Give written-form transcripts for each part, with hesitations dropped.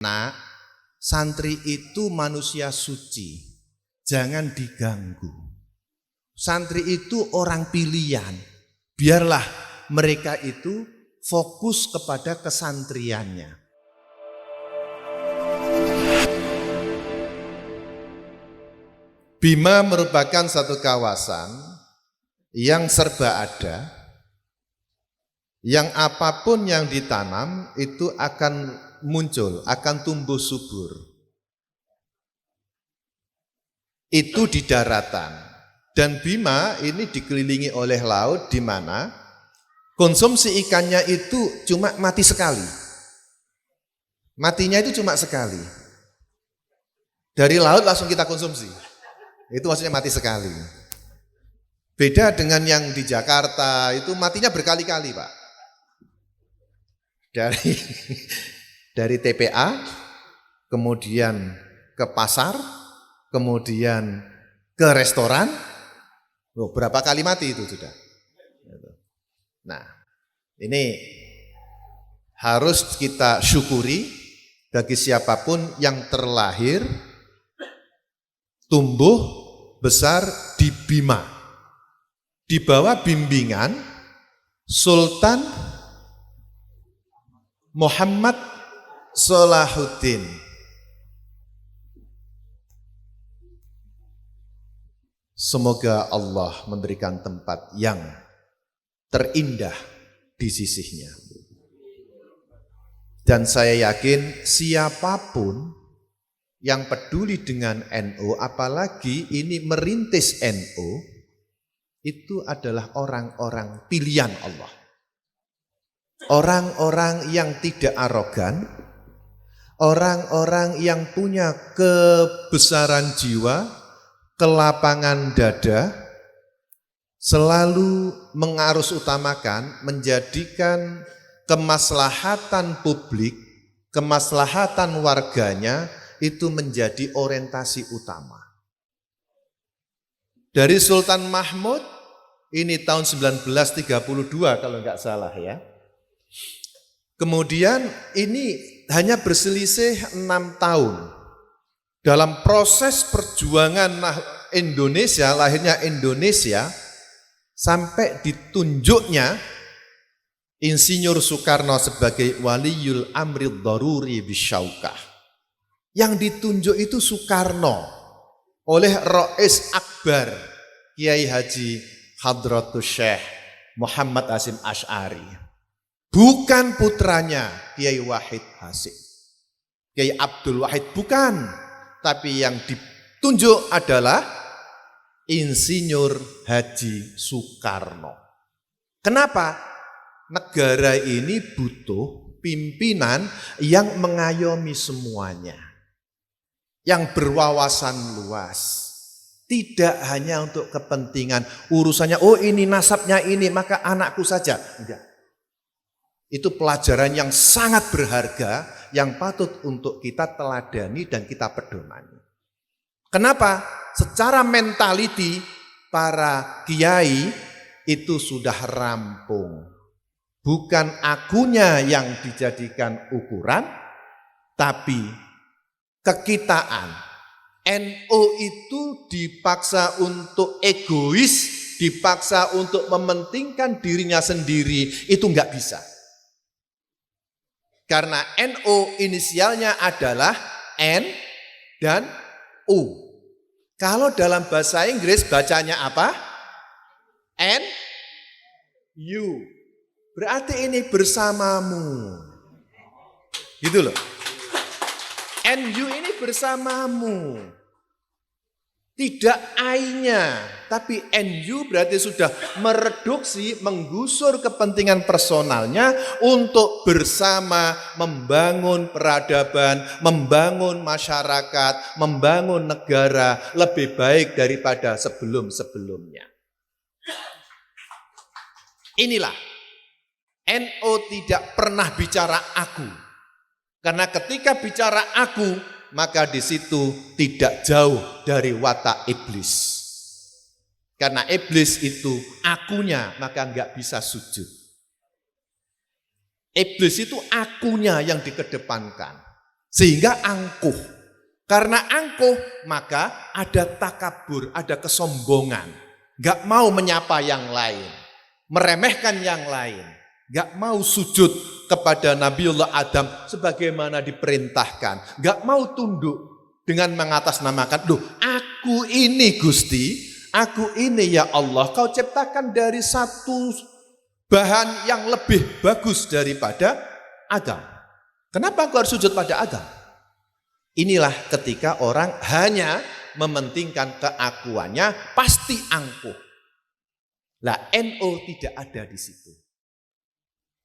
Nak, santri itu manusia suci, jangan diganggu. Santri itu orang pilihan, biarlah mereka itu fokus kepada kesantriannya. Bima merupakan satu kawasan yang serba ada, yang apapun yang ditanam itu akan muncul, akan tumbuh subur. Itu di daratan. Dan Bima ini dikelilingi oleh laut di mana konsumsi ikannya itu cuma mati sekali. Matinya itu cuma sekali. Dari laut langsung kita konsumsi. Itu maksudnya mati sekali. Beda dengan yang di Jakarta, itu matinya berkali-kali, Pak. Dari TPA, kemudian ke pasar, kemudian ke restoran. Berapa kali mati itu sudah. Nah, ini harus kita syukuri bagi siapapun yang terlahir, tumbuh, besar di Bima. Di bawah bimbingan Sultan Muhammad Salahuddin. Semoga Allah memberikan tempat yang terindah di sisinya. Dan saya yakin siapapun yang peduli dengan NU, apalagi ini merintis NU, itu adalah orang-orang pilihan Allah. Orang-orang yang tidak arogan, orang-orang yang punya kebesaran jiwa, kelapangan dada, selalu mengarus utamakan, menjadikan kemaslahatan publik, kemaslahatan warganya itu menjadi orientasi utama. Dari Sultan Mahmud, ini tahun 1932 kalau enggak salah ya. Kemudian ini hanya berselisih 6 tahun. Dalam proses perjuangan Indonesia, lahirnya Indonesia, sampai ditunjuknya Insinyur Soekarno sebagai Waliyul Amri Dharuri Bisyaukah. Yang ditunjuk itu Soekarno oleh Rais Akbar Kiai Haji Hadratus Syekh Muhammad Hasyim Asy'ari. Bukan putranya Kiai Wahid Hasyim, Kiai Abdul Wahid, bukan. Tapi yang ditunjuk adalah Insinyur Haji Soekarno. Kenapa? Negara ini butuh pimpinan yang mengayomi semuanya, yang berwawasan luas. Tidak hanya untuk kepentingan urusannya, oh ini nasabnya ini, maka anakku saja. Enggak. Itu pelajaran yang sangat berharga, yang patut untuk kita teladani dan kita pedomani. Kenapa? Secara mentality para kiai itu sudah rampung. Bukan akunya yang dijadikan ukuran, tapi kekitaan. NU itu dipaksa untuk egois, dipaksa untuk mementingkan dirinya sendiri, itu enggak bisa. Karena NU inisialnya adalah N dan U. Kalau dalam bahasa Inggris bacanya apa? N, U. Berarti ini bersamamu. Gitu loh. NU ini bersamamu. Tidak I-nya, tapi NU berarti sudah mereduksi, menggusur kepentingan personalnya untuk bersama membangun peradaban, membangun masyarakat, membangun negara lebih baik daripada sebelum-sebelumnya. Inilah, NU tidak pernah bicara aku. Karena ketika bicara aku, maka di situ tidak jauh dari watak iblis. Karena iblis itu akunya, maka enggak bisa sujud. Iblis itu akunya yang dikedepankan. Sehingga angkuh. Karena angkuh maka ada takabur, ada kesombongan. Gak mau menyapa yang lain, meremehkan yang lain. Gak mau sujud kepada Nabiullah Adam sebagaimana diperintahkan. Gak mau tunduk dengan mengatasnamakan, "Duh, aku ini Gusti, aku ini ya Allah, kau ciptakan dari satu bahan yang lebih bagus daripada Adam. Kenapa aku harus sujud pada Adam?" Inilah ketika orang hanya mementingkan keakuannya, pasti angkuh. Lah, NO tidak ada di situ.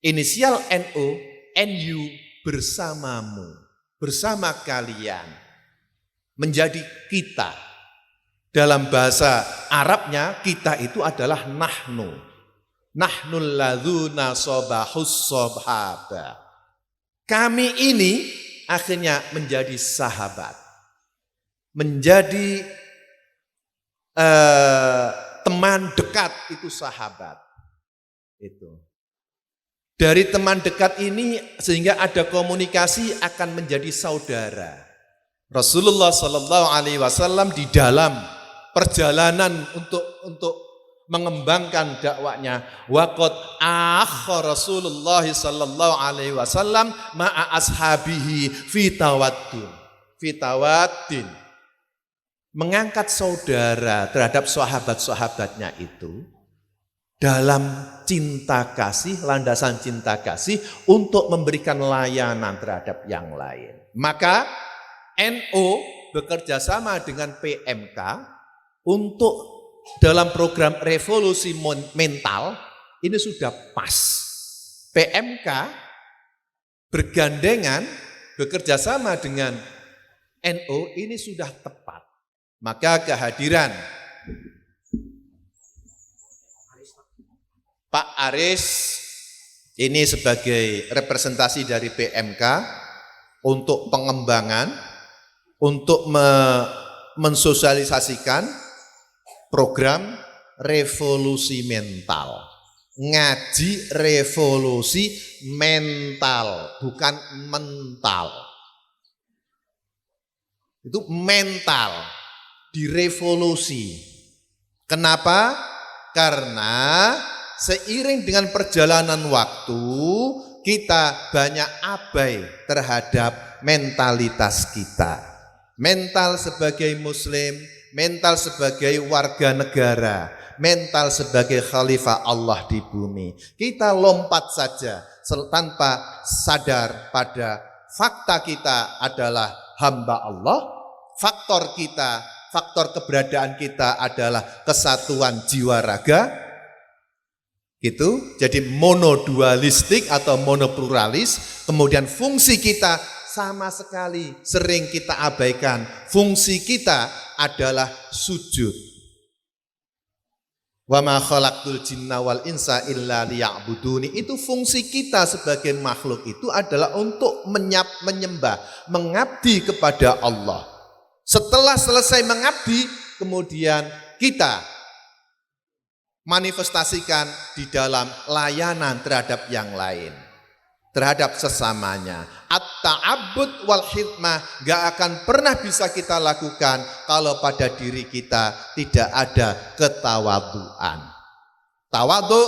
Inisial NO, NU, bersamamu, bersama kalian, menjadi kita. Dalam bahasa Arabnya, kita itu adalah nahnu. Nahnul ladzuna sobahus sobhaba. Kami ini akhirnya menjadi sahabat. Menjadi teman dekat, itu sahabat. Itu. Dari teman dekat ini sehingga ada komunikasi akan menjadi saudara. Rasulullah Shallallahu Alaihi Wasallam di dalam perjalanan untuk mengembangkan dakwanya, waqad akha Rasulullah Shallallahu Alaihi Wasallam ma'a ashabihi fitawaddin, mengangkat saudara terhadap sahabat-sahabatnya itu dalam cinta kasih, landasan cinta kasih untuk memberikan layanan terhadap yang lain. Maka NO bekerja sama dengan PMK untuk dalam program revolusi mental ini sudah pas. PMK bergandengan bekerja sama dengan NO ini sudah tepat. Maka kehadiran Pak Aris ini sebagai representasi dari PMK untuk pengembangan, untuk mensosialisasikan program revolusi mental. Ngaji revolusi mental, bukan mental. Itu mental, direvolusi. Kenapa? Karena seiring dengan perjalanan waktu, kita banyak abai terhadap mentalitas kita. Mental sebagai muslim, mental sebagai warga negara, mental sebagai khalifah Allah di bumi. Kita lompat saja tanpa sadar pada fakta kita adalah hamba Allah, faktor keberadaan kita adalah kesatuan jiwa raga. Gitu, jadi monodualistik atau monopluralis. Kemudian fungsi kita sama sekali sering kita abaikan. Fungsi kita adalah sujud. Wa ma khalaqtul jinna wal insa illa liya'buduni. Itu fungsi kita sebagai makhluk itu adalah untuk menyembah, mengabdi kepada Allah. Setelah selesai mengabdi, kemudian kita manifestasikan di dalam layanan terhadap yang lain, terhadap sesamanya. At-ta'abbud wal khidmah gak akan pernah bisa kita lakukan kalau pada diri kita tidak ada ketawaduan. Tawadhu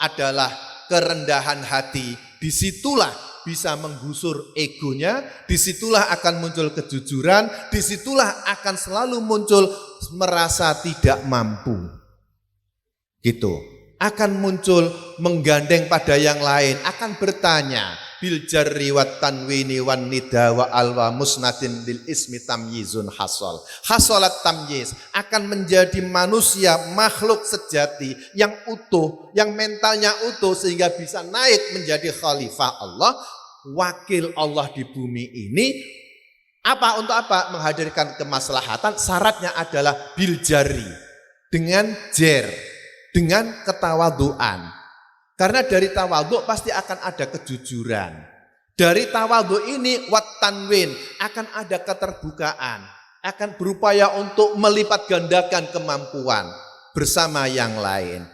adalah kerendahan hati. Disitulah bisa menggusur egonya, disitulah akan muncul kejujuran, disitulah akan selalu muncul merasa tidak mampu. Gitu, akan muncul menggandeng pada yang lain, akan bertanya bil jarri wat tanwini wan nida wa alwa musnadin lil ismi tamyizun hasolat tamyiz, akan menjadi manusia makhluk sejati yang utuh, yang mentalnya utuh sehingga bisa naik menjadi khalifah Allah, wakil Allah di bumi ini. Apa untuk apa? Menghadirkan kemaslahatan. Syaratnya adalah bil jarri, dengan dengan ketawaduan. Karena dari tawadhu pasti akan ada kejujuran. Dari tawadhu ini wat tanwin, akan ada keterbukaan, akan berupaya untuk melipat gandakan kemampuan bersama yang lain.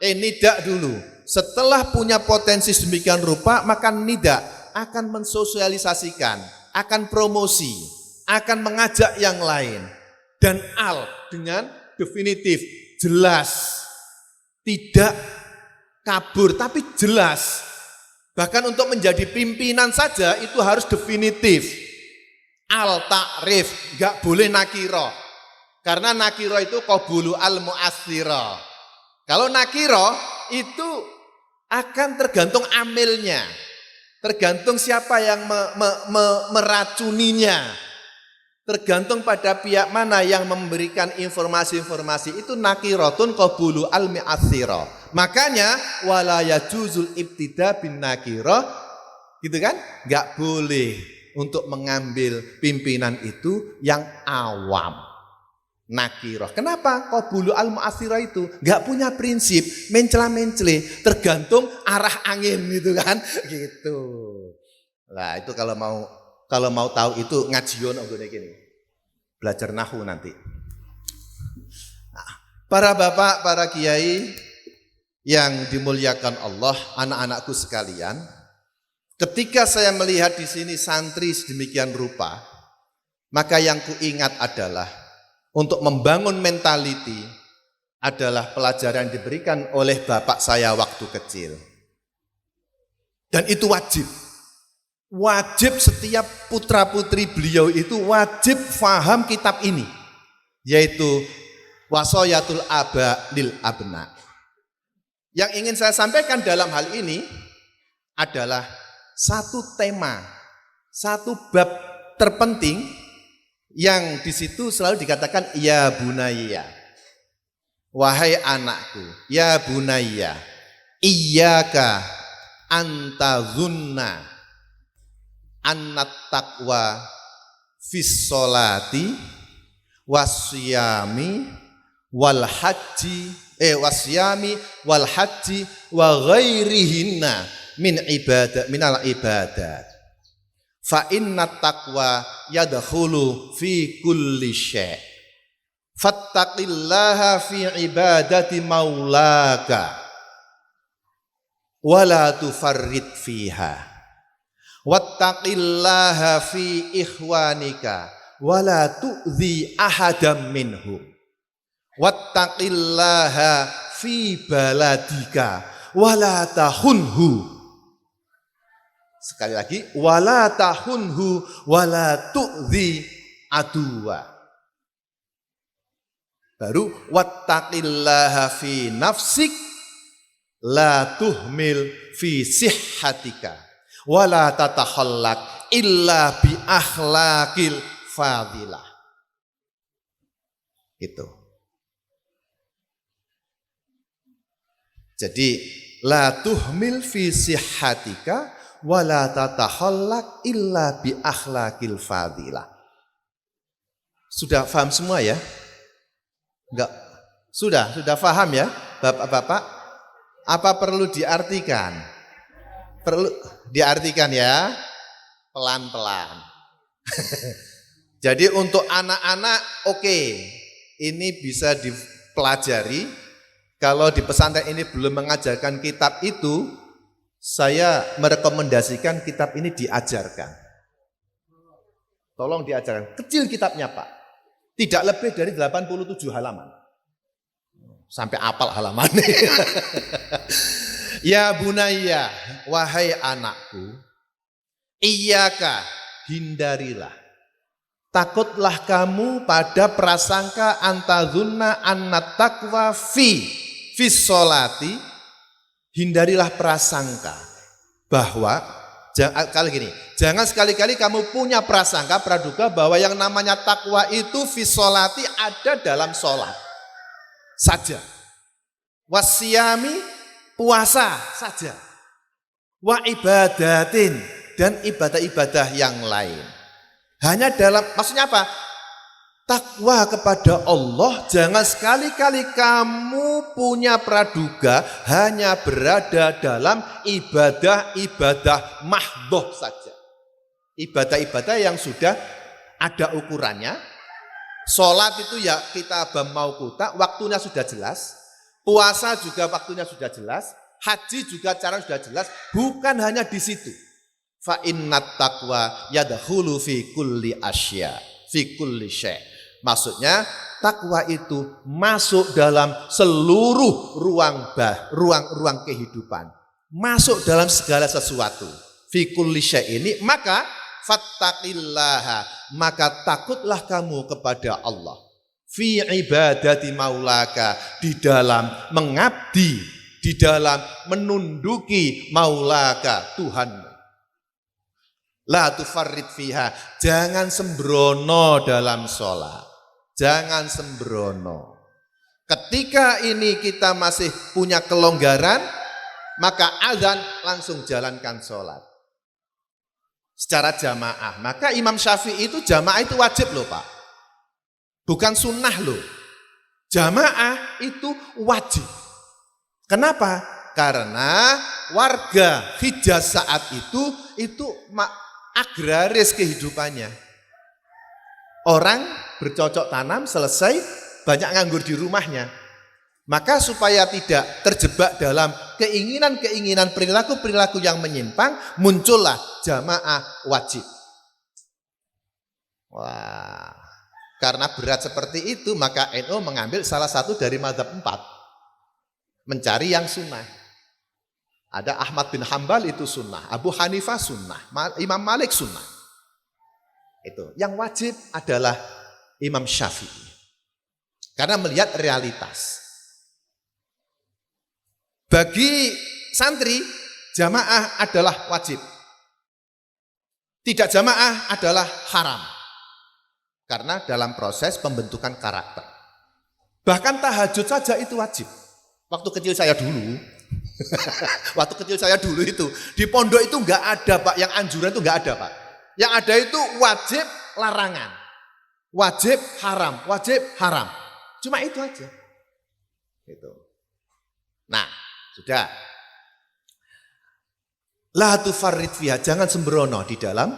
Nidak dulu. Setelah punya potensi sedemikian rupa, maka nidak akan mensosialisasikan, akan promosi, akan mengajak yang lain. Dan al dengan definitif, jelas, tidak kabur tapi jelas. Bahkan untuk menjadi pimpinan saja itu harus definitif. Al ta'rif, enggak boleh nakiro. Karena nakiro itu qabulu al mu'assira. Kalau nakiro itu akan tergantung amilnya. Tergantung siapa yang meracuninya. Tergantung pada pihak mana yang memberikan informasi-informasi. Itu nakirotun qabulu al mu'assira. Makanya wala yajuzul ibtida bin nakiro, gitu kan? Enggak boleh untuk mengambil pimpinan itu yang awam. Nakiroh. Kenapa? Qabulu al-mu'assirah itu enggak punya prinsip, mencela-mencele, tergantung arah angin gitu kan? Gitu. Nah, itu kalau mau tahu itu ngajion nggone gini. Belajar nahwu nanti. Nah, para bapak, para kiai yang dimuliakan Allah, anak-anakku sekalian, ketika saya melihat di sini santri sedemikian rupa, maka yang kuingat adalah untuk membangun mentality adalah pelajaran yang diberikan oleh bapak saya waktu kecil. Dan itu wajib. Wajib setiap putra-putri beliau itu wajib faham kitab ini. Yaitu Wasoyatul Aba lil Abna. Yang ingin saya sampaikan dalam hal ini adalah satu tema, satu bab terpenting yang di situ selalu dikatakan ya bunayya. Wahai anakku, ya bunayya, iyyaka antazunna annat taqwa fis sholati wasyami wal haji wasyami wal haji wa ghairihinna minal ibadat. Fa inna taqwa yadkhulu fi kulli syai'. Fattaqillaha fi ibadati maulaka wa la tufarrid fiha. Wattaqillaha fi ikhwanika wa la tu'dhi ahadam minhum. Wattaqillaha fi baladika wa la tahunhu. Sekali lagi, wala tahunhu wala tu'dhi aduwa. Baru wattaqillaha fi nafsik la tuhmil fi sihhatika wala tatakhallaq illa bi akhlaqil fadilah. Itu. Jadi la tuhmil fi sihhatika wala tatakhallaq illa bi akhlaqil fadilah. Sudah paham semua ya? Enggak. Sudah paham ya, Bapak-bapak? Apa perlu diartikan? Perlu diartikan ya, pelan-pelan. Jadi untuk anak-anak oke, ini bisa dipelajari. Kalau di pesantren ini belum mengajarkan kitab itu, saya merekomendasikan kitab ini diajarkan. Tolong diajarkan. Kecil kitabnya Pak. Tidak lebih dari 87 halaman. Sampai apal halamannya. Ya bunayya, wahai anakku, iyyaka, hindarilah. Takutlah kamu pada prasangka antazunna annat taqwa fi sholati. Hindarilah prasangka bahwa jangan sekali-kali kamu punya prasangka praduga bahwa yang namanya takwa itu fi sholati ada dalam sholat saja. Wasyami, puasa saja. Wa ibadatin, dan ibadah-ibadah yang lain. Hanya dalam, maksudnya apa? Takwa kepada Allah, jangan sekali-kali kamu punya praduga hanya berada dalam ibadah-ibadah mahdhoh saja. Ibadah-ibadah yang sudah ada ukurannya. Sholat itu ya kita mau kuta, waktunya sudah jelas. Puasa juga waktunya sudah jelas. Haji juga cara sudah jelas. Bukan hanya di situ. Fa innat taqwa yadkhulu fi kulli asya, fi kulli syai'. Maksudnya takwa itu masuk dalam seluruh ruang kehidupan, masuk dalam segala sesuatu. Fi kulli syai' ini maka fattaqillaha, maka takutlah kamu kepada Allah. Fi ibadati maulaka, di dalam mengabdi, di dalam menunduki maulaka, Tuhanmu. La tufarrid fiha, jangan sembrono dalam sholat, jangan sembrono. Ketika ini kita masih punya kelonggaran, maka azan langsung jalankan sholat secara jamaah. Maka Imam Syafi'i itu jamaah itu wajib loh Pak, bukan sunnah loh. Jamaah itu wajib. Kenapa? Karena warga Hijaz saat itu agraris kehidupannya. Orang bercocok tanam selesai, banyak nganggur di rumahnya. Maka supaya tidak terjebak dalam keinginan-keinginan perilaku-perilaku yang menyimpang, muncullah jamaah wajib. Wah, karena berat seperti itu, maka NU mengambil salah satu dari mazhab 4, mencari yang sunnah. Ada Ahmad bin Hambal itu sunnah, Abu Hanifah sunnah, Imam Malik sunnah. Itu yang wajib adalah Imam Syafi'i, karena melihat realitas. Bagi santri, jamaah adalah wajib. Tidak jamaah adalah haram, karena dalam proses pembentukan karakter. Bahkan tahajud saja itu wajib. Waktu kecil saya dulu, itu di pondok itu nggak ada Pak, yang anjuran itu nggak ada Pak. Yang ada itu wajib larangan, wajib haram, cuma itu aja. Gitu. Nah, sudah. La tufarrid fiha, jangan sembrono di dalam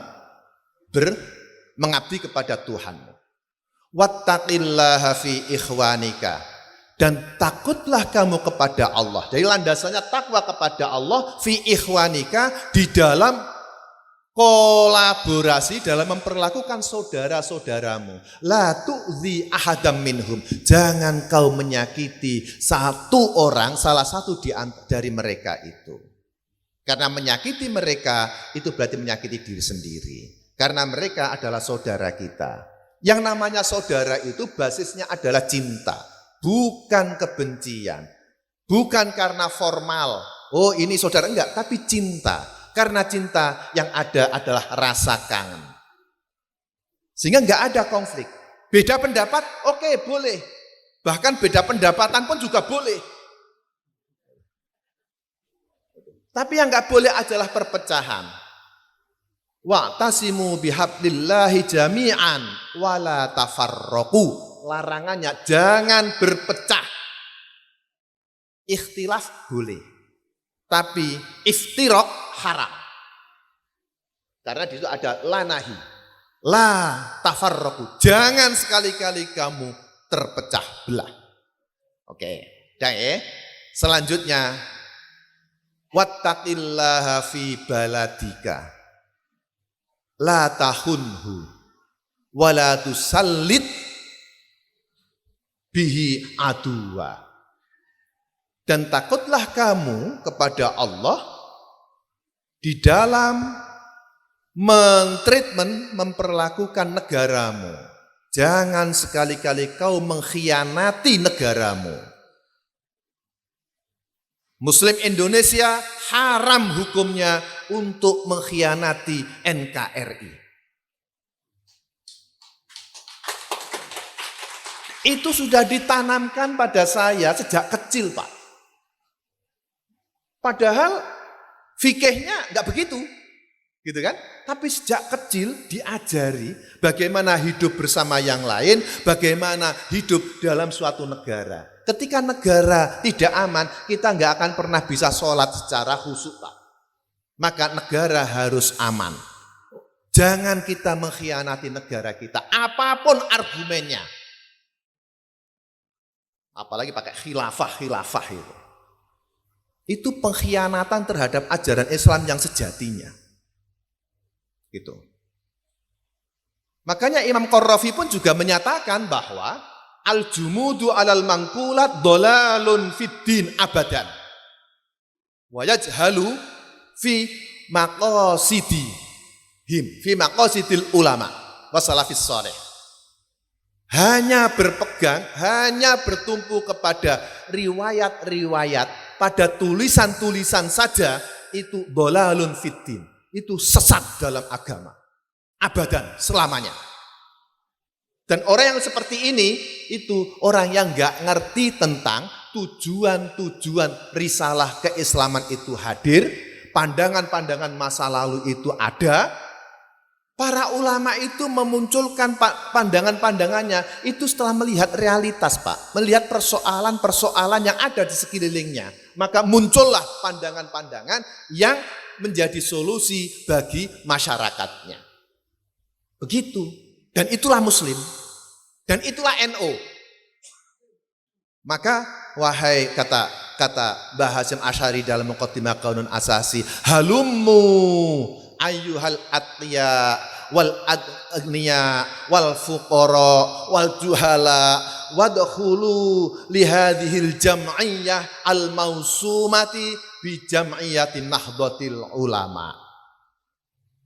mengabdi kepada Tuhanmu. Wattaqillaha fi ikhwanika, dan takutlah kamu kepada Allah. Jadi landasannya takwa kepada Allah fi ikhwanika, di dalam kolaborasi dalam memperlakukan saudara-saudaramu. La tu'zi ahadam minhum, jangan kau menyakiti satu orang, salah satu dari mereka itu. Karena menyakiti mereka itu berarti menyakiti diri sendiri. Karena mereka adalah saudara kita. Yang namanya saudara itu basisnya adalah cinta, bukan kebencian. Bukan karena formal, oh ini saudara, enggak, tapi cinta. Karena cinta yang ada adalah rasa kangen. Sehingga enggak ada konflik. Beda pendapat, oke, boleh. Bahkan beda pendapatan pun juga boleh. Tapi yang enggak boleh adalah perpecahan. Wa'tasimu bihablillahi jami'an wala tafarraqu. Larangannya jangan berpecah. Ikhtilaf boleh, tapi iftiraq haram. Karena di situ ada lanahi, la tafarraqu. Jangan sekali-kali kamu terpecah belah. Oke, dah ya. Selanjutnya, wattaqillaha fi baladika, la tahunhu, wa la tusallit bihi aduwa. Dan takutlah kamu kepada Allah di dalam mentreatment, memperlakukan negaramu. Jangan sekali-kali kau mengkhianati negaramu. Muslim Indonesia haram hukumnya untuk mengkhianati NKRI. Itu sudah ditanamkan pada saya sejak kecil, Pak. Padahal fikihnya enggak begitu, gitu kan? Tapi sejak kecil diajari bagaimana hidup bersama yang lain, bagaimana hidup dalam suatu negara. Ketika negara tidak aman, kita enggak akan pernah bisa sholat secara khusyuk, Pak. Maka negara harus aman. Jangan kita mengkhianati negara kita, apapun argumennya. Apalagi pakai khilafah itu. Itu pengkhianatan terhadap ajaran Islam yang sejatinya. Gitu. Makanya Imam Qarrafi pun juga menyatakan bahwa al-jumudu alal mangkulat dolalun fiddin abadan. Wa yajhalu fi maqasidil ulama wa salafis salih. Hanya berpegang, hanya bertumpu kepada riwayat-riwayat, pada tulisan-tulisan saja, itu dolalun fiddin. Itu sesat dalam agama. Abadan, selamanya. Dan orang yang seperti ini, itu orang yang gak ngerti tentang tujuan-tujuan risalah keislaman itu hadir, pandangan-pandangan masa lalu itu ada, para ulama itu memunculkan pandangan-pandangannya, itu setelah melihat realitas Pak, melihat persoalan-persoalan yang ada di sekelilingnya, maka muncullah pandangan-pandangan yang menjadi solusi bagi masyarakatnya. Begitu. Dan itulah Muslim. Dan itulah NU. Maka wahai kata Mbah Hasyim Asy'ari dalam Muqaddimah Qaunun Asasi, halummu ayyuhal atqiya wal agniya wal fuqara wal juhala wadkhulu li hadhil jam'iyyah al mausumati bi jam'iyyatin nahdlatil ulama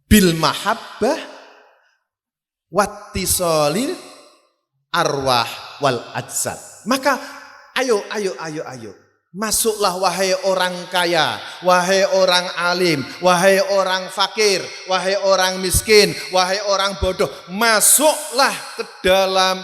bil mahabbah wattisalil arwah wal ajsad. Maka ayo. Masuklah wahai orang kaya, wahai orang alim, wahai orang fakir, wahai orang miskin, wahai orang bodoh. Masuklah ke dalam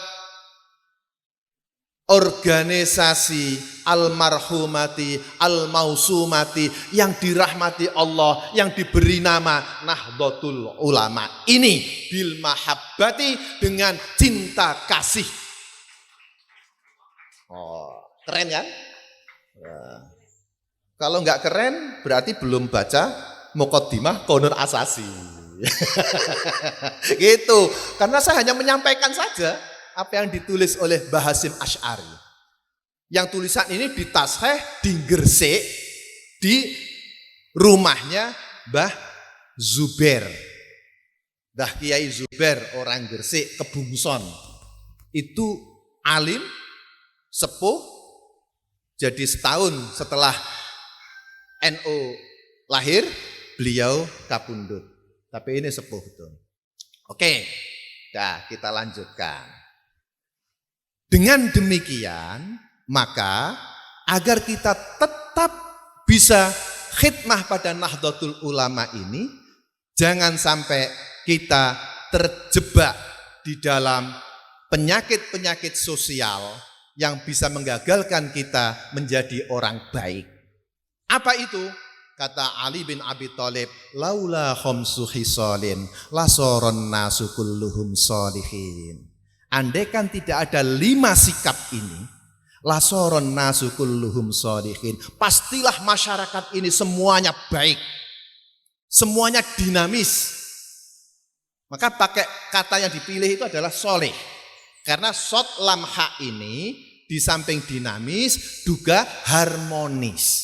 organisasi almarhumati, almausumati, yang dirahmati Allah, yang diberi nama Nahdlatul Ulama. Ini bil mahabbati, dengan cinta kasih. Oh, keren kan? Nah, kalau nggak keren berarti belum baca Muqaddimah Qaunun Asasi. Gitu. Karena saya hanya menyampaikan saja apa yang ditulis oleh Mbah Hasyim Asy'ari. Yang tulisan ini ditasheh di Gresik, di rumahnya Mbah Zubair. Mbah Kiai Zubair orang Gresik, Kebungson. Itu alim, sepuh, jadi setahun setelah NU lahir, beliau kapundhut. Tapi ini sepuh betul. Oke, dah kita lanjutkan. Dengan demikian, maka agar kita tetap bisa khidmah pada Nahdlatul Ulama ini, jangan sampai kita terjebak di dalam penyakit-penyakit sosial yang bisa menggagalkan kita menjadi orang baik. Apa itu? Kata Ali bin Abi Thalib, laula khamsu khisalin lasoron nasu kulluhum sholihin. Andaikan tidak ada 5 sikap ini, lasoron nasu kulluhum sholihin, pastilah masyarakat ini semuanya baik, semuanya dinamis. Maka pakai kata yang dipilih itu adalah soleh, karena sod lam ha ini di samping dinamis juga harmonis.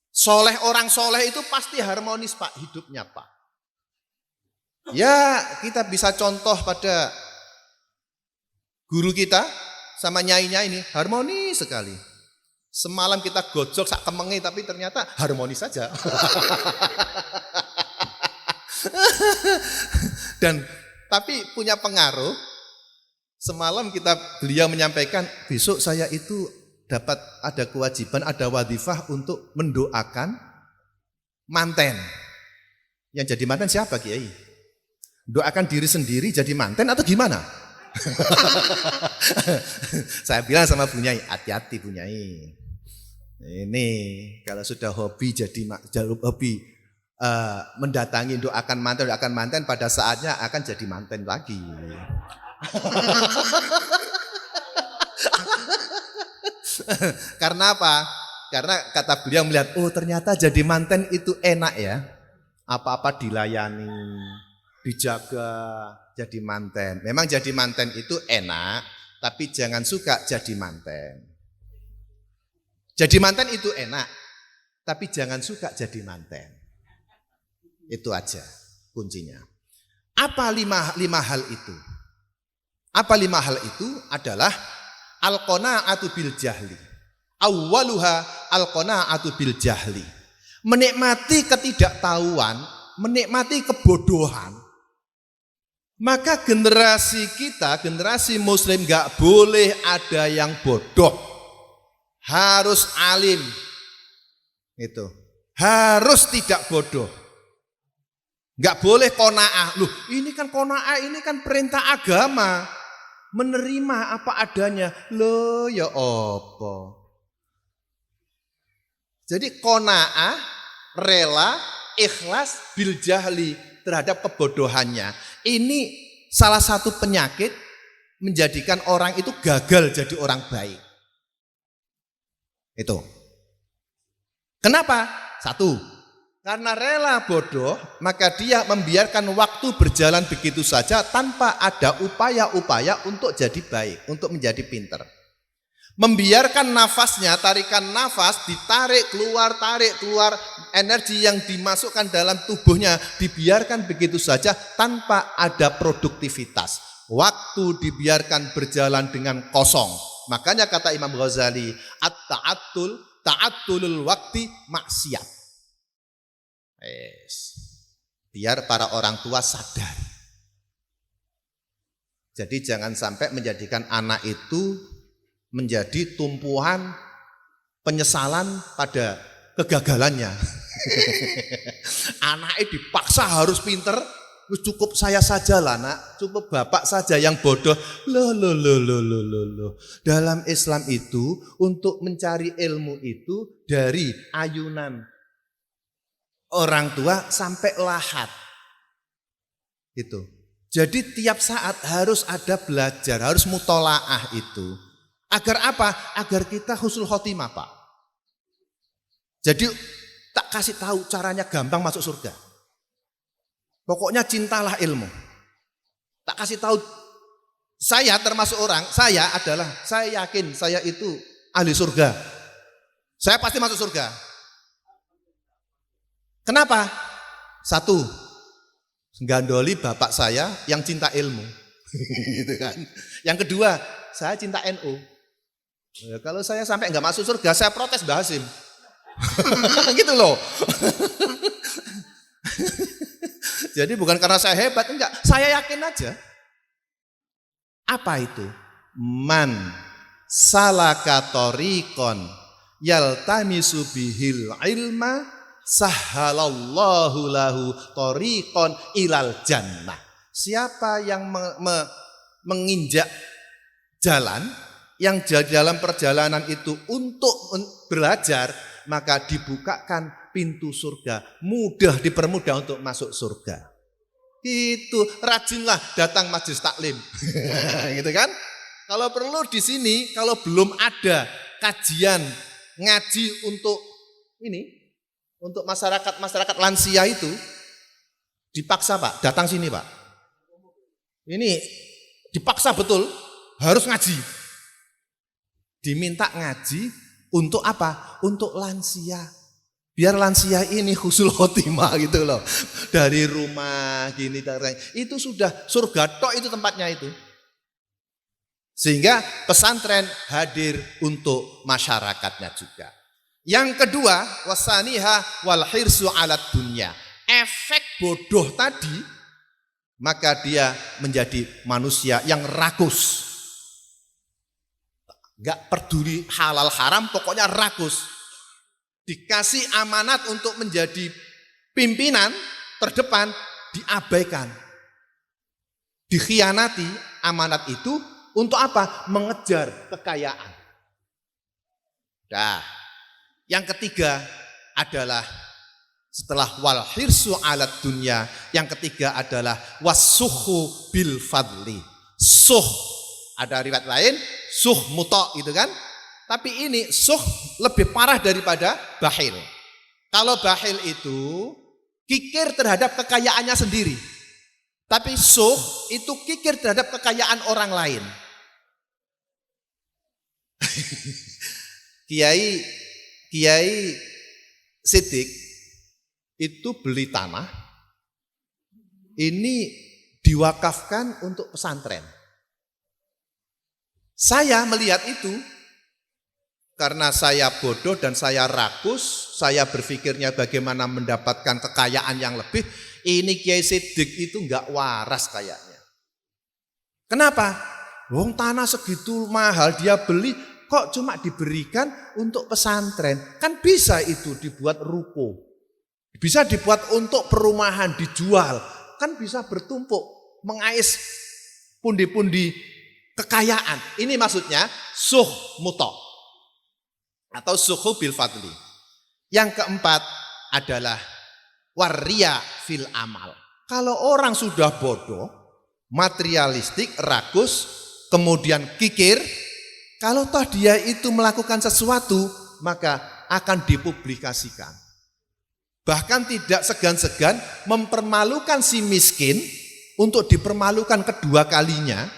Soleh, orang soleh itu pasti harmonis Pak hidupnya Pak. Ya kita bisa contoh pada guru kita sama nyainya ini harmonis sekali. Semalam kita gojok sak kemengi tapi ternyata harmonis saja. Dan tapi punya pengaruh. Semalam beliau menyampaikan, besok saya itu dapat ada kewajiban, ada wadifah untuk mendoakan manten. Yang jadi manten siapa Kiai? Doakan diri sendiri jadi manten atau gimana? Saya bilang sama Bu Nyai, hati-hati Bu Nyai. Ini kalau sudah hobi mendatangi doakan manten pada saatnya akan jadi manten lagi. Karena apa? Karena kata beliau melihat, oh ternyata jadi manten itu enak ya. Apa-apa dilayani, dijaga, jadi manten. Memang jadi manten itu enak, tapi jangan suka jadi manten. Jadi manten itu enak, tapi jangan suka jadi manten. Itu aja. kuncinya. Apa lima hal itu? Apa 5 hal itu? Adalah al-qanaa'atu bil jahli. Awwaluha al-qanaa'atu bil jahli. Menikmati ketidaktahuan, menikmati kebodohan. Maka generasi kita, generasi muslim gak boleh ada yang bodoh. Harus alim. Itu. Harus tidak bodoh. Gak boleh qanaah. Loh, ini kan qanaah, ini kan perintah agama. Menerima apa adanya. Loh, ya apa? Jadi qanaah, rela, ikhlas bil jahli terhadap kebodohannya. Ini salah satu penyakit menjadikan orang itu gagal jadi orang baik. Itu. Kenapa? 1. Karena rela bodoh, maka dia membiarkan waktu berjalan begitu saja tanpa ada upaya-upaya untuk jadi baik, untuk menjadi pinter. Membiarkan nafasnya, tarikan nafas, ditarik keluar, energi yang dimasukkan dalam tubuhnya dibiarkan begitu saja tanpa ada produktivitas. Waktu dibiarkan berjalan dengan kosong. Makanya kata Imam Ghazali, ta'attulul wakti maksiat. Biar para orang tua sadar. Jadi jangan sampai menjadikan anak itu menjadi tumpuan penyesalan pada kegagalannya. Anaknya dipaksa harus pinter, cukup saya saja lah nak, cukup bapak saja yang bodoh. Loh. Dalam Islam itu untuk mencari ilmu itu dari ayunan orang tua sampai lahat. Itu. Jadi tiap saat harus ada belajar, harus mutolaah itu. Agar apa? Agar kita husnul khotimah, Pak. Jadi tak kasih tahu caranya gampang masuk surga. Pokoknya cintalah ilmu. Tak kasih tahu. Saya termasuk orang, saya yakin saya itu ahli surga. Saya pasti masuk surga. Kenapa? 1, gandoli bapak saya yang cinta ilmu. Gitu kan. Yang kedua, saya cinta NU. Ya, kalau saya sampai nggak masuk surga, saya protes Mbah Hasim. Gitu loh. Jadi bukan karena saya hebat, enggak. Saya yakin aja. Apa itu? Man salaka tariqon yaltamisu bihil ilma sahhalallahu lahu tariqon ilal jannah. Siapa yang menginjak jalan, yang dalam perjalanan itu untuk belajar, maka dibukakan pintu surga, mudah dipermudah untuk masuk surga. Itu rajinlah datang majelis taklim. Gitu kan? Kalau perlu di sini, kalau belum ada kajian ngaji untuk ini, untuk masyarakat lansia itu, dipaksa Pak, datang sini Pak. Ini dipaksa betul, harus ngaji. Diminta ngaji untuk apa? Untuk lansia. Biar lansia ini husnul khotimah gitu loh. Dari rumah gini, itu sudah surga tok itu tempatnya itu. Sehingga pesantren hadir untuk masyarakatnya juga. Yang kedua, wasaniha wal hirsu alat dunya. Efek bodoh tadi, maka dia menjadi manusia yang rakus. Gak peduli halal haram, pokoknya rakus. Dikasih amanat untuk menjadi pimpinan terdepan, diabaikan. Dikhianati amanat itu untuk apa? Mengejar kekayaan. Dah. Yang ketiga adalah setelah wal hirsu alat dunya, yang ketiga adalah wasuhu bil fadli. Suh, ada riwayat lain, suh muta gitu kan. Tapi ini suh lebih parah daripada bakhil. Kalau bakhil itu kikir terhadap kekayaannya sendiri. Tapi suh itu kikir terhadap kekayaan orang lain. Kiai Siddiq itu beli tanah ini diwakafkan untuk pesantren. Saya melihat itu karena saya bodoh dan saya rakus, saya berpikirnya bagaimana mendapatkan kekayaan yang lebih. Ini Kiai Sidik itu enggak waras kayaknya. Kenapa? Wong tanah segitu mahal dia beli, kok cuma diberikan untuk pesantren? Kan bisa itu dibuat ruko. Bisa dibuat untuk perumahan, dijual. Kan bisa bertumpuk, mengais pundi-pundi kekayaan. Ini maksudnya suh muto atau suhu bil fadli. Yang keempat adalah waria fil amal. Kalau orang sudah bodoh, materialistik, rakus, kemudian kikir, kalau toh dia itu melakukan sesuatu, maka akan dipublikasikan. Bahkan tidak segan-segan mempermalukan si miskin untuk dipermalukan kedua kalinya,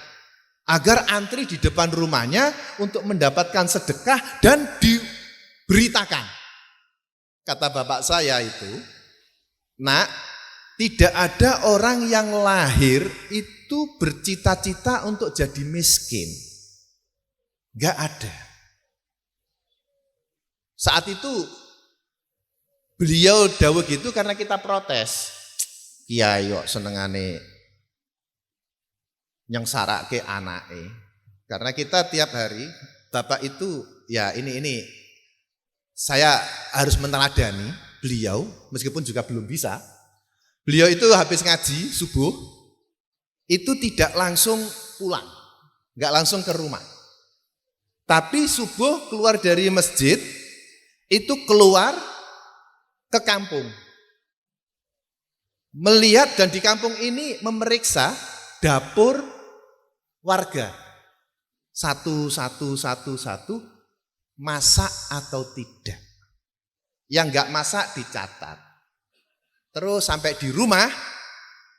agar antri di depan rumahnya untuk mendapatkan sedekah dan diberitakan. Kata bapak saya itu, nak, tidak ada orang yang lahir itu bercita-cita untuk jadi miskin. Gak ada. Saat itu beliau dawuh gitu karena kita protes. Kiai kok senengane yang sarake anake. Karena kita tiap hari, bapak itu ya ini saya harus meneladani beliau meskipun juga belum bisa. Beliau itu habis ngaji subuh itu tidak langsung pulang, nggak langsung ke rumah. Tapi subuh keluar dari masjid itu keluar ke kampung. Melihat dan di kampung ini memeriksa dapur warga. Satu masak atau tidak. Yang enggak masak dicatat. Terus sampai di rumah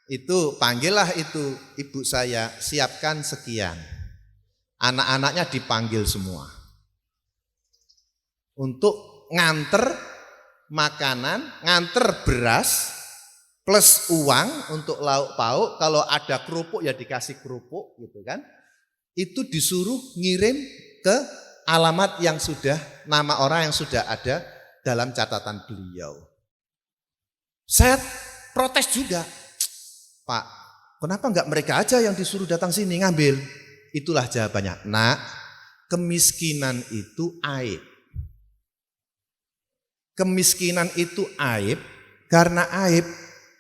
itu panggillah itu ibu saya, siapkan sekian. Anak-anaknya dipanggil semua. Untuk nganter makanan, nganter beras plus uang untuk lauk pauk. Kalau ada kerupuk ya dikasih kerupuk gitu kan. Itu disuruh ngirim ke alamat yang sudah, nama orang yang sudah ada dalam catatan beliau. Saya protes juga, Pak, kenapa enggak mereka aja yang disuruh datang sini ngambil? Itulah jawabannya, nak, kemiskinan itu aib. Kemiskinan itu aib, karena aib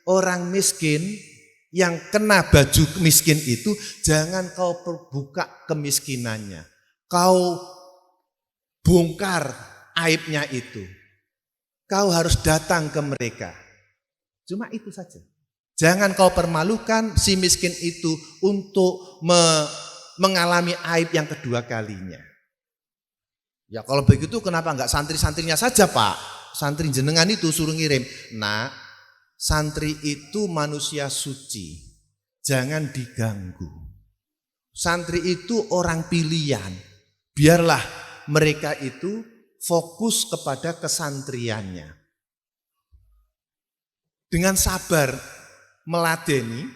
orang miskin yang kena baju miskin itu, jangan kau buka kemiskinannya. Kau bongkar aibnya itu. Kau harus datang ke mereka. Cuma itu saja. Jangan kau permalukan si miskin itu untuk mengalami aib yang kedua kalinya. Ya kalau begitu kenapa enggak santri-santrinya saja, Pak? Santri jenengan itu suruh ngirim. Nah, santri itu manusia suci. Jangan diganggu. Santri itu orang pilihan. Biarlah mereka itu fokus kepada kesantriannya. Dengan sabar meladeni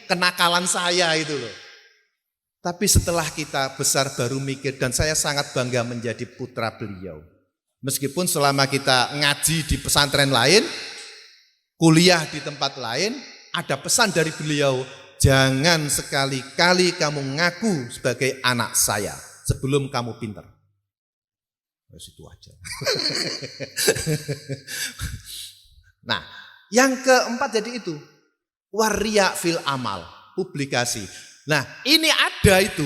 kenakalan saya itu loh. Tapi setelah kita besar baru mikir, dan saya sangat bangga menjadi putra beliau. Meskipun selama kita ngaji di pesantren lain, kuliah di tempat lain, ada pesan dari beliau, jangan sekali-kali kamu ngaku sebagai anak saya sebelum kamu pintar. Itu aja. Nah, yang keempat jadi itu, waria fil amal, publikasi. Nah, ini ada itu,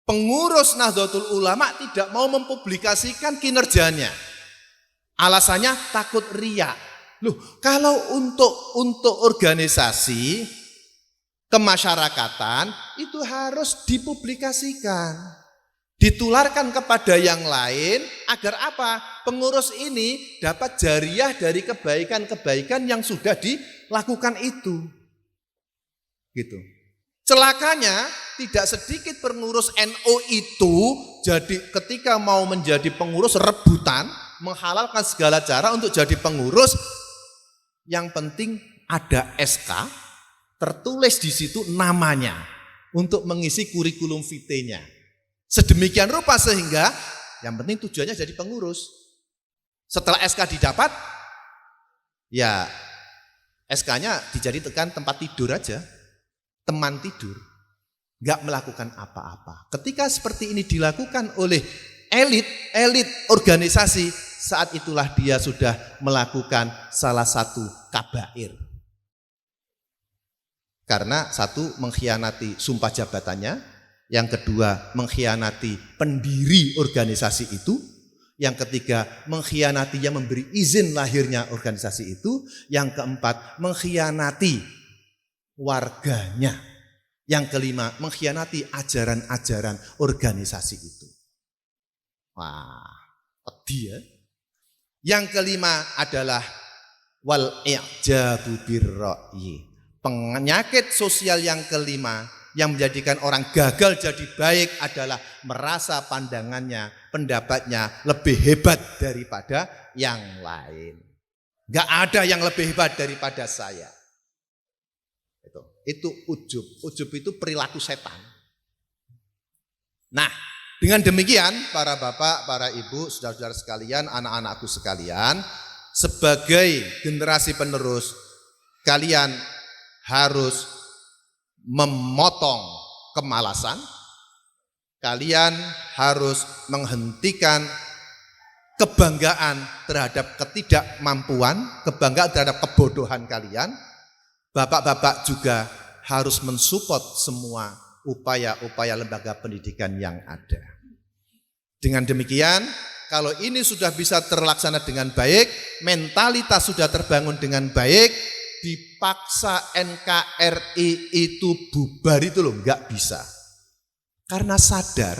pengurus Nahdlatul Ulama tidak mau mempublikasikan kinerjanya. Alasannya takut riya. Loh, kalau untuk organisasi kemasyarakatan itu harus dipublikasikan. Ditularkan kepada yang lain agar apa? Pengurus ini dapat jariah dari kebaikan-kebaikan yang sudah dilakukan itu. Gitu. Celakanya tidak sedikit pengurus NU itu jadi ketika mau menjadi pengurus rebutan, menghalalkan segala cara untuk jadi pengurus, yang penting ada SK, tertulis di situ namanya untuk mengisi kurikulum vitae-nya. Sedemikian rupa sehingga yang penting tujuannya jadi pengurus. Setelah SK didapat, ya SK-nya dijadikan tempat tidur aja, teman tidur, nggak melakukan apa-apa. Ketika seperti ini dilakukan oleh elit organisasi, saat itulah dia sudah melakukan salah satu kabair. Karena satu, mengkhianati sumpah jabatannya, yang kedua mengkhianati pendiri organisasi itu, yang ketiga mengkhianati yang memberi izin lahirnya organisasi itu, yang keempat mengkhianati warganya, yang kelima mengkhianati ajaran-ajaran organisasi itu. Wah, pedih ya. Yang kelima adalah wal i'jabu birra'yi. Penyakit sosial yang kelima yang menjadikan orang gagal jadi baik adalah merasa pandangannya, pendapatnya lebih hebat daripada yang lain. Gak ada yang lebih hebat daripada saya. Itu ujub. Ujub itu perilaku setan. Nah, dengan demikian para bapak, para ibu, saudara-saudara sekalian, anak-anakku sekalian, sebagai generasi penerus, kalian harus memotong kemalasan, kalian harus menghentikan kebanggaan terhadap ketidakmampuan, kebanggaan terhadap kebodohan kalian. Bapak-bapak juga harus mensupport semua upaya-upaya lembaga pendidikan yang ada. Dengan demikian, kalau ini sudah bisa terlaksana dengan baik, mentalitas sudah terbangun dengan baik, dipaksa NKRI itu bubar itu loh, enggak bisa. Karena sadar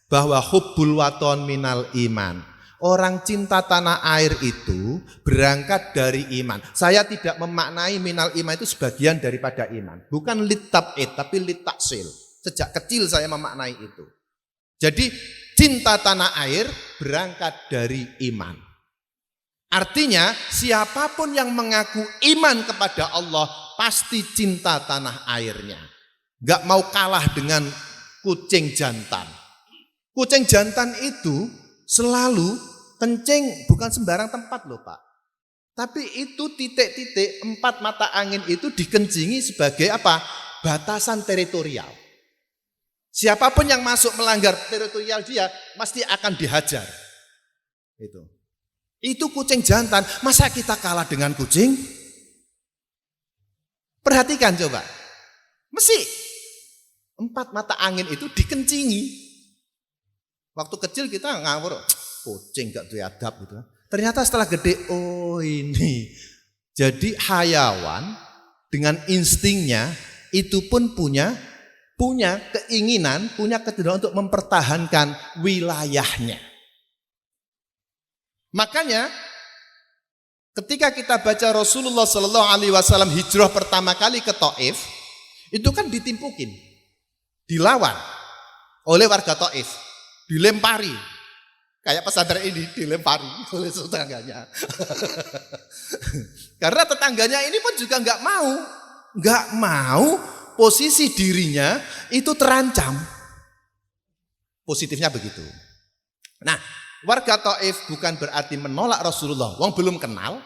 bahwa hubbul waton minal iman. Orang cinta tanah air itu berangkat dari iman. Saya tidak memaknai minal iman itu sebagian daripada iman. Bukan litab'id, tapi litaksil. Sejak kecil saya memaknai itu. Jadi cinta tanah air berangkat dari iman. Artinya siapapun yang mengaku iman kepada Allah pasti cinta tanah airnya. Gak mau kalah dengan kucing jantan. Kucing jantan itu selalu kencing bukan sembarang tempat loh Pak. Tapi itu titik-titik 4 mata angin itu dikencingi sebagai apa? Batasan teritorial. Siapapun yang masuk melanggar teritorial dia pasti akan dihajar. Itu kucing jantan, masa kita kalah dengan kucing? Perhatikan coba. Mesti 4 mata angin itu dikencingi. Waktu kecil kita ngawur, kucing gak beradab gitu. Ternyata setelah gede, oh ini. Jadi hayawan dengan instingnya itu pun punya keinginan, punya kecenderungan untuk mempertahankan wilayahnya. Makanya ketika kita baca Rasulullah Shallallahu Alaihi Wasallam hijrah pertama kali ke Taif, itu kan ditimpukin, dilawan oleh warga Taif, dilempari, kayak pesantren ini dilempari oleh tetangganya. Karena tetangganya ini pun juga nggak mau posisi dirinya itu terancam. Positifnya begitu. Nah, warga Taif bukan berarti menolak Rasulullah, wong belum kenal.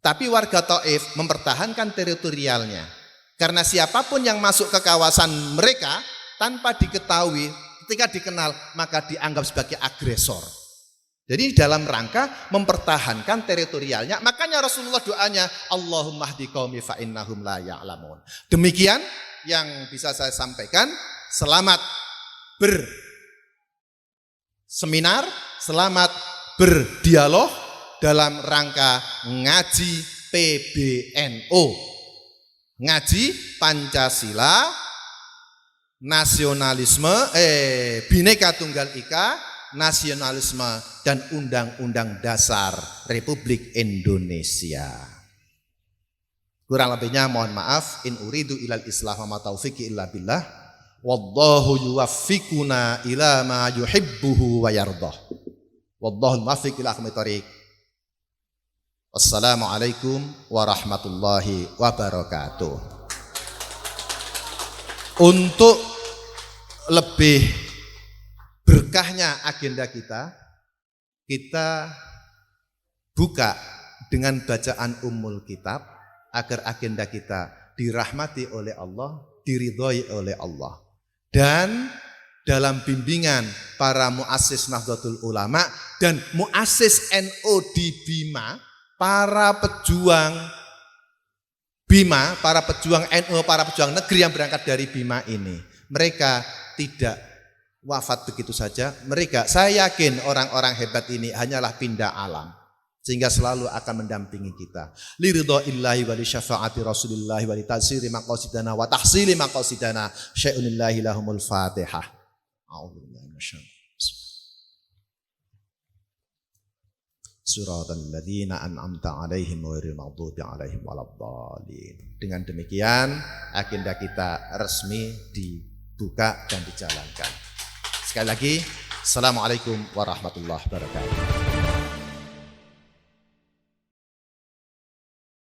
Tapi warga Taif mempertahankan teritorialnya. Karena siapapun yang masuk ke kawasan mereka tanpa diketahui, ketika dikenal maka dianggap sebagai agresor. Jadi dalam rangka mempertahankan teritorialnya, makanya Rasulullah doanya Allahumma hdi qaumi fa innahum la ya'lamun. Demikian yang bisa saya sampaikan. Selamat berseminar, selamat berdialog dalam rangka ngaji PBNO. Ngaji Pancasila, nasionalisme, Bhinneka Tunggal Ika, nasionalisme dan Undang-Undang Dasar Republik Indonesia. Kurang lebihnya mohon maaf. In uridu ilal islah wa ma taufiqi illa billah. Wallahu yuwaffiquna ila ma yuhibbuhu wa yardah. Wallahul muwaffiq ila aqwamit thoriq. Wassalamualaikum warahmatullahi wabarakatuh. Untuk lebih berkahnya agenda kita buka dengan bacaan Ummul Kitab agar agenda kita dirahmati oleh Allah, diridhoi oleh Allah. Dan dalam bimbingan para muassis Nahdlatul Ulama dan muassis NU di Bima, para pejuang Bima, para pejuang NU, para pejuang negeri yang berangkat dari Bima ini, mereka tidak wafat begitu saja. Mereka, saya yakin orang-orang hebat ini hanyalah pindah alam, sehingga selalu akan mendampingi kita. Liridha'illahi wa li syafaati Rasulillahi wa li tatsiri maqasidana wa tahsili maqasidana syai'unillahi lahumul Fatihah. A'udzubillahi minasyaitonir rajim. Suratal ladzina an'amta 'alaihim ghairil maghdubi 'alaihim waladdallin. Dengan demikian agenda kita resmi dibuka dan dijalankan. Sekali lagi, assalamualaikum warahmatullahi wabarakatuh.